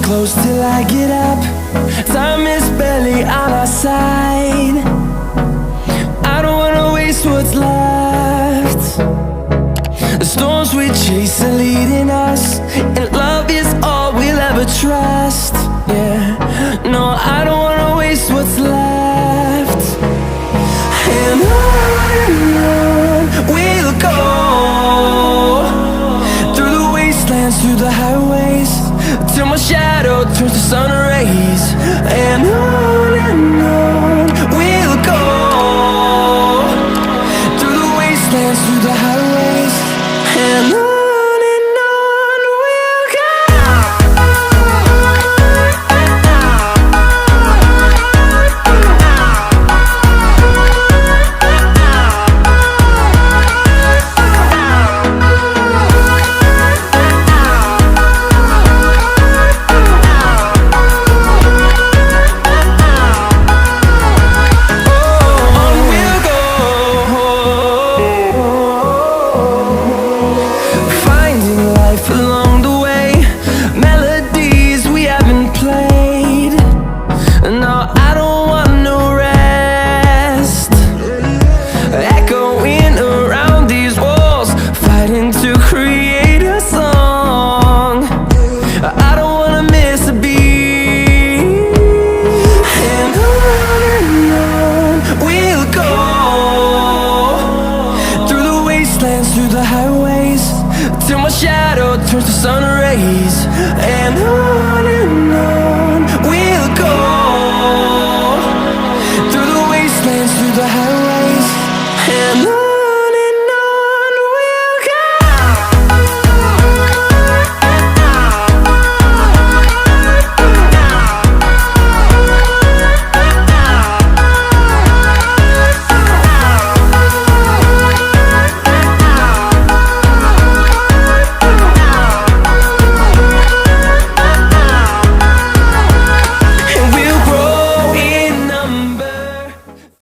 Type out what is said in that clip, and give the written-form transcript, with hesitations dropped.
close till I get up. Time is barely on our side. I don't wanna waste what's left. The storms we chase are leading us, and love is all we'll ever trust. Yeah, no, I don't wanna waste what's left. And on we'll go, through the wastelands, through the highways, till my shadow turns to sun rays. And on we'll go, through the wastelands, through the highways, and on we'll go. Along the way, melodies we haven't played. No, I don't want no rest. Echoing around these walls, fighting to create a song. I don't wanna miss a beat. And on we'll go, through the wastelands, through the highways, till my shadow turns to sun rays. And